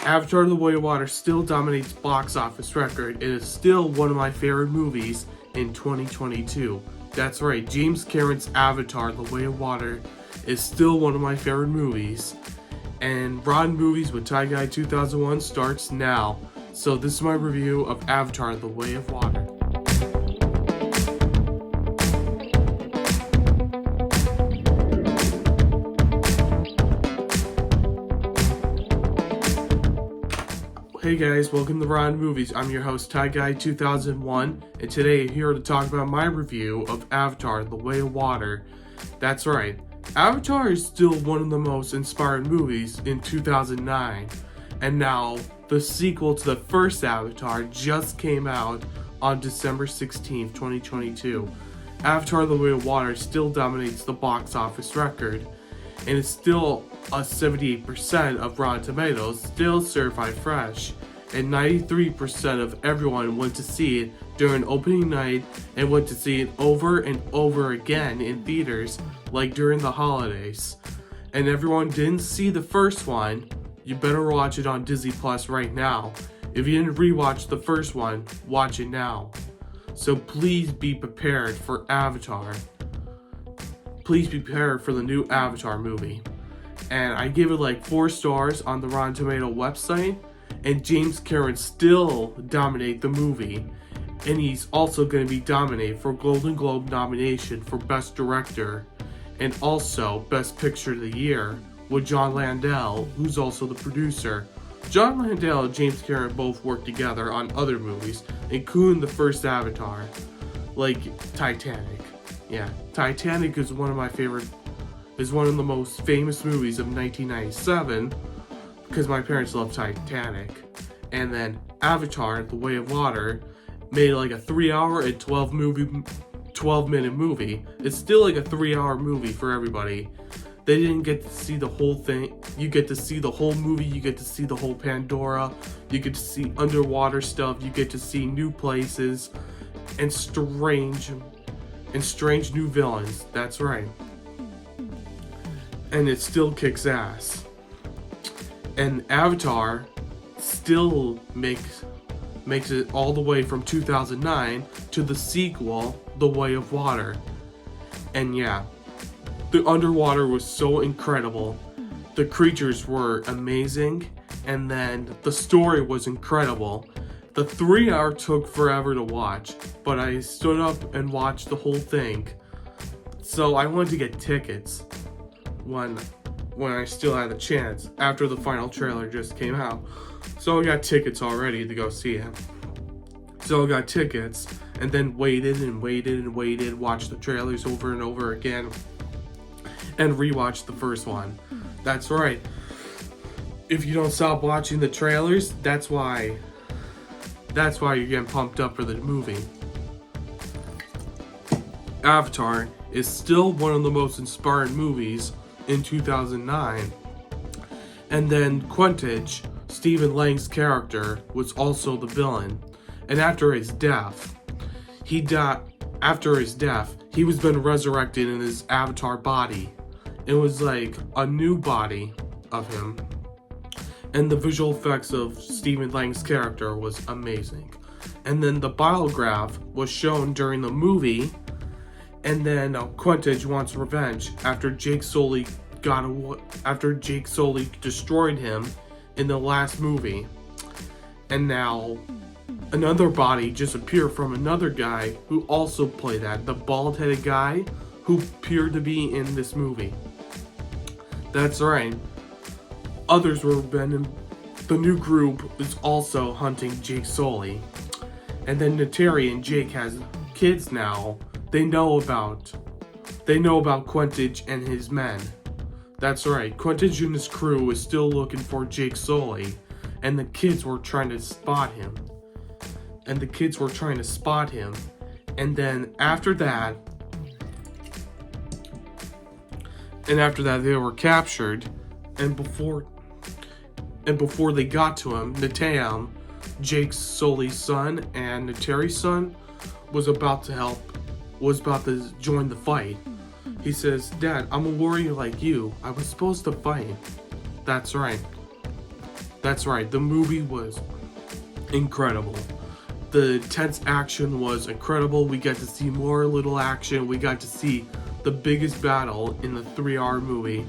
Avatar: The Way of Water still dominates box office record. It is still one of my favorite movies in 2022. That's right, James Cameron's Avatar: The Way of Water is still one of my favorite movies. And Rotten Movies with TyGuy 2001 starts now. So this is my review of Avatar: The Way of Water. Hey guys, welcome to Rotten Movies. I'm your host TyGuy 2001, and today I'm here to talk about my review of Avatar: The Way of Water. That's right, Avatar is still one of the most inspiring movies in 2009, and now the sequel to the first Avatar just came out on December 16th, 2022. Avatar: The Way of Water still dominates the box office record, and it's still a 78% of Rotten Tomatoes, still certified fresh, and 93% of everyone went to see it during opening night and went to see it over and over again in theaters, like during the holidays. And everyone didn't see the first one, you better watch it on Disney Plus right now. If you didn't rewatch the first one, watch it now. So please be prepared for Avatar. Please be prepared for the new Avatar movie. And I give it like 4 stars on the Rotten Tomato website, and James Cameron still dominate the movie, and he's also going to be nominated for Golden Globe nomination for Best Director and also Best Picture of the Year with John Landau, who's also the producer. John Landau and James Cameron both worked together on other movies, including the first Avatar, like Titanic. Yeah, Titanic is one of the most famous movies of 1997 because my parents love Titanic. And then Avatar: The Way of Water made like a 3-hour and 12-minute movie. It's still like a 3-hour movie for everybody. They didn't get to see the whole thing. You get to see the whole movie, you get to see the whole Pandora, you get to see underwater stuff, you get to see new places and strange new villains. That's right. And it still kicks ass. And Avatar still makes it all the way from 2009 to the sequel, The Way of Water. And yeah, the underwater was so incredible. The creatures were amazing, and then the story was incredible. The 3-hour took forever to watch, but I stood up and watched the whole thing. So I wanted to get tickets when I still had the chance after the final trailer just came out. So I got tickets already to go see him. So I got tickets and then waited, watched the trailers over and over again, and rewatched the first one. That's right. If you don't stop watching the trailers, that's why you're getting pumped up for the movie. Avatar is still one of the most inspiring movies in 2009. And then Quentich, Stephen Lang's character, was also the villain. And after his death, he was been resurrected in his avatar body. It was like a new body of him. And the visual effects of Stephen Lang's character was amazing. And then the biograph was shown during the movie. And then Quentich wants revenge after Jake Sully destroyed him in the last movie. And now another body just appeared from another guy who also played that, the bald-headed guy who appeared to be in this movie. That's right. The new group is also hunting Jake Sully. And then Neytiri and Jake has kids now. They know about Quentich and his men. That's right, Quentich and his crew is still looking for Jake Sully, and the kids were trying to spot him. And then after that they were captured, and before they got to him, Netaim, Jake Sully's son and Neytiri's son, was about to join the fight. He says, "Dad, I'm a warrior like you. I was supposed to fight." That's right. That's right, the movie was incredible. The tense action was incredible. We got to see more little action. We got to see the biggest battle in the 3-hour movie.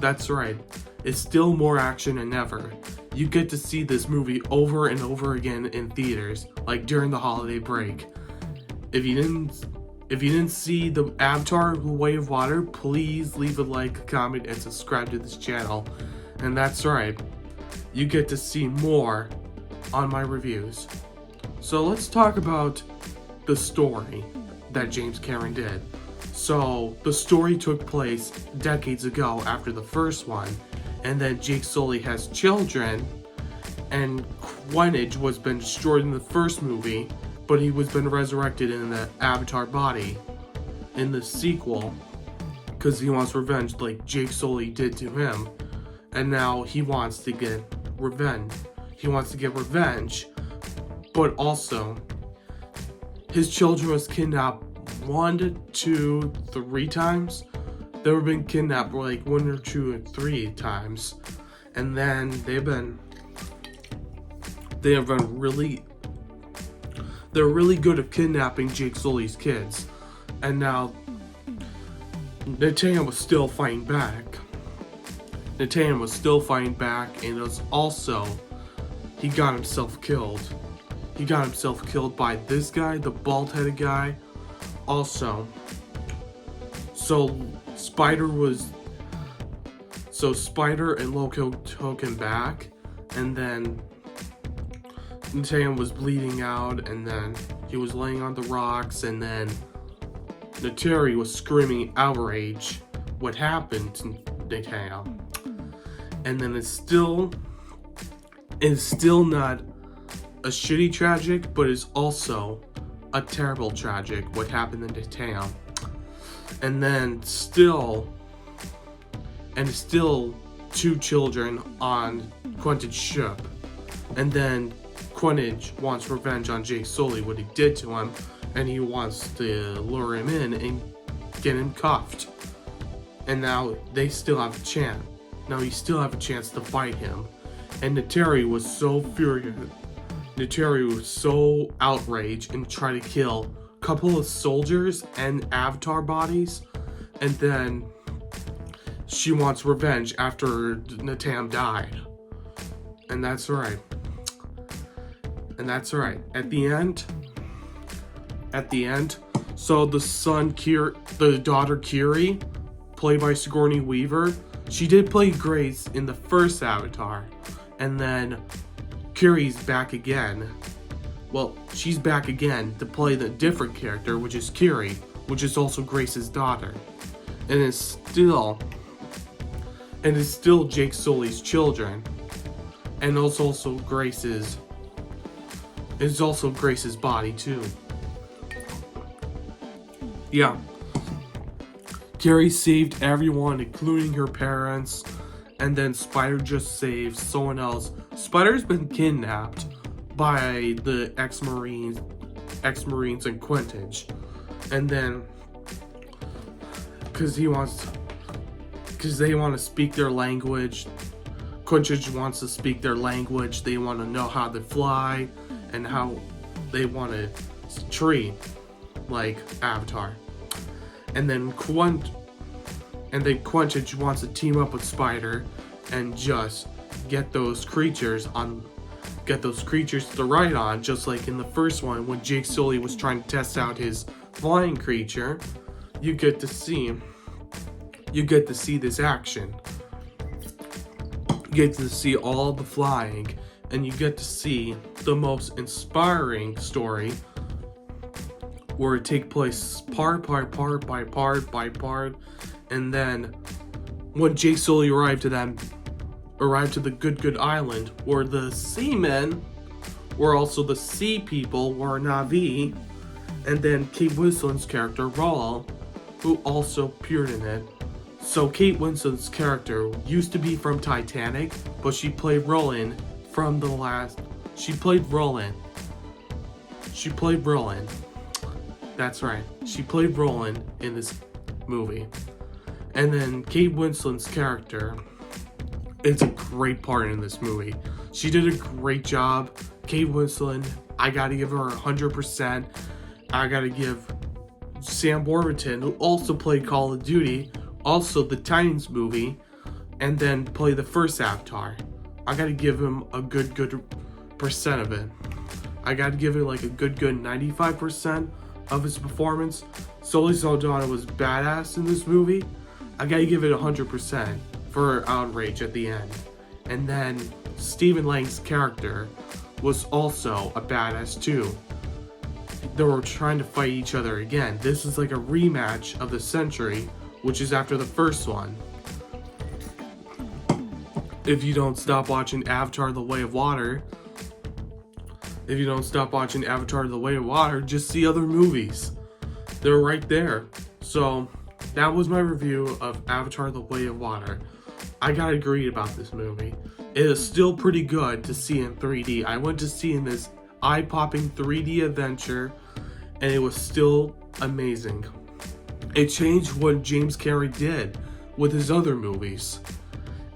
That's right, it's still more action than ever. You get to see this movie over and over again in theaters, like during the holiday break. If you didn't see the Avatar: The Way of Water, please leave a like, comment, and subscribe to this channel. And that's right, you get to see more on my reviews. So let's talk about the story that James Cameron did. So the story took place decades ago after the first one, and then Jake Sully has children, and Quidditch was been destroyed in the first movie, but he was been resurrected in the Avatar body in the sequel because he wants revenge like Jake Sully did to him, and now he wants to get revenge. He wants to get revenge, but also his children was kidnapped 1, 2, 3 times. They were been kidnapped like 1 or 2 or 3 times, and then they're really good at kidnapping Jake Sully's kids. And now Nathaniel was still fighting back. And it was also, he got himself killed. He got himself killed by this guy, the bald-headed guy. Also, so Spider and Loco took him back, and then Nathaniel was bleeding out, and then he was laying on the rocks, and then Nateri was screaming outrage what happened to Nathaniel. And then it's still not a shitty tragic, but it's also a terrible tragic what happened to Nathaniel. And then still 2 children on Quidditch ship. And then Quidditch wants revenge on Jake Sully, what he did to him, and he wants to lure him in and get him cuffed. And now they still have a chance. Now you still have a chance to fight him. And Nateri was so furious. Nateri was so outraged and tried to kill a couple of soldiers and Avatar bodies. And then she wants revenge after Natam died. And that's right. At the end, so the daughter Kiri, played by Sigourney Weaver, she did play Grace in the first Avatar, and then Kiri's back again. Well, she's back again to play the different character, which is Kiri, which is also Grace's daughter, and it's still Jake Sully's children, and it's also Grace's body too. Yeah. Carrie saved everyone, including her parents, and then Spider just saved someone else. Spider's been kidnapped by the ex-Marines in Quidditch, and then because they want to speak their language. Quidditch wants to speak their language. They want to know how they fly and how they want to treat like Avatar. And then Quidditch wants to team up with Spider and just get those creatures to ride on, just like in the first one when Jake Sully was trying to test out his flying creature. You get to see this action. You get to see all the flying, and you get to see the most inspiring story where it takes place part by part, and then when Jake Sully arrived to the Good Island, where the seamen were also the sea people, were Na'vi, and then Kate Winslet's character Raul, who also appeared in it. So Kate Winslet's character used to be from Titanic, but she played Roland from the last. She played Roland. That's right. She played Roland in this movie. And then Kate Winslet's character, it's a great part in this movie. She did a great job. Kate Winslet, I gotta give her 100%. I gotta give Sam Worthington, who also played Call of Duty, also the Titans movie, and then play the first Avatar. I gotta give him a good percent of it. I gotta give it like a good 95% of his performance. Zoe Saldana was badass in this movie. I gotta give it 100% for her outrage at the end. And then Stephen Lang's character was also a badass too. They were trying to fight each other again. This is like a rematch of the century, which is after the first one. If you don't stop watching Avatar The Way of Water, just see other movies. They're right there. So that was my review of Avatar The Way of Water. I gotta agree about this movie. It is still pretty good to see in 3D. I went to see in this eye-popping 3D adventure, and it was still amazing. It changed what James Cameron did with his other movies.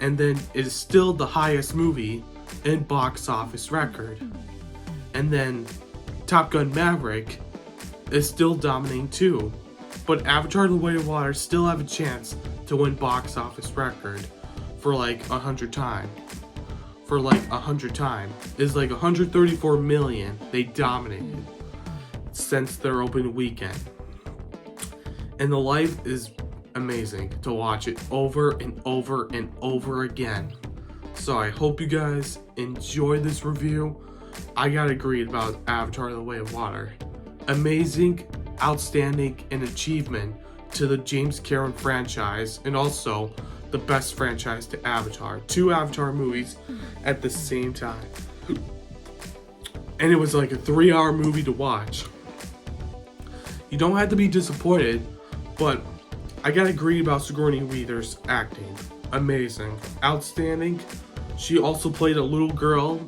And then it is still the highest movie in box office record. And then Top Gun Maverick is still dominating too. But Avatar The Way of Water still have a chance to win box office record for like 100 times. It's like 134 million they dominated since their opening weekend. And the life is amazing to watch it over and over and over again. So I hope you guys enjoyed this review. I gotta agree about Avatar The Way of Water. Amazing, outstanding, and achievement to the James Cameron franchise, and also the best franchise to Avatar. 2 Avatar movies at the same time. And it was like a 3-hour movie to watch. You don't have to be disappointed, but I gotta agree about Sigourney Weaver's acting. Amazing. Outstanding. She also played a little girl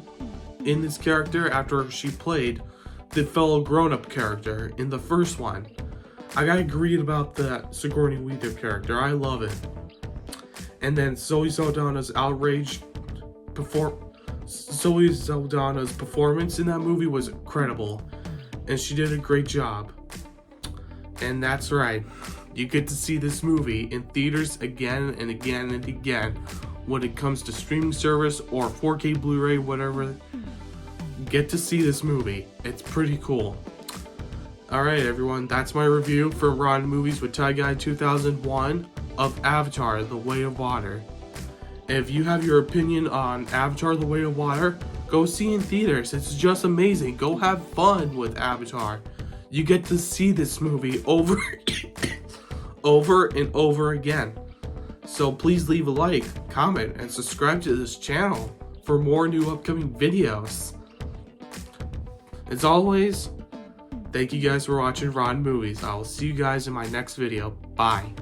in this character after she played the fellow grown-up character in the first one. I gotta agree about the Sigourney Weaver character. I love it. And then Zoe Saldana's performance in that movie was incredible, and she did a great job. And that's right, you get to see this movie in theaters again and again and again when it comes to streaming service or 4K Blu-ray, whatever. Get to see this movie. It's pretty cool. Alright everyone, that's my review for Rotten Movies with TyGuy 2001 of Avatar The Way of Water. If you have your opinion on Avatar The Way of Water, go see in theaters. It's just amazing. Go have fun with Avatar. You get to see this movie over and over again. So please leave a like, comment, and subscribe to this channel for more new upcoming videos. As always, thank you guys for watching Rotten Movies. I will see you guys in my next video. Bye.